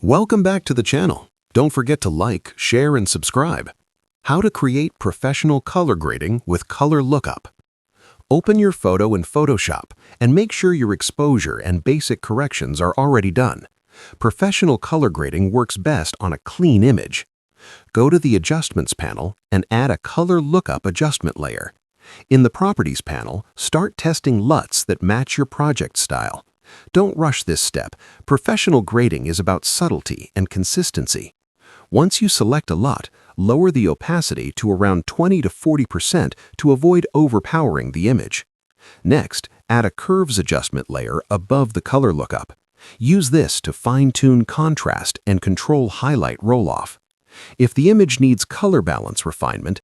Welcome back to the channel. Don't forget to like, share, and subscribe. How to create professional color grading with color lookup. Open your photo in Photoshop and make sure your exposure and basic corrections are already done. Professional color grading works best on a clean image. Go to the Adjustments panel and add a color lookup adjustment layer. In the Properties panel, start testing LUTs that match your project style. Don't rush this step. Professional grading is about subtlety and consistency. Once you select a LUT, lower the opacity to around 20 to 40% to avoid overpowering the image. Next, add a curves adjustment layer above the color lookup. Use this to fine-tune contrast and control highlight roll-off. If the image needs color balance refinement,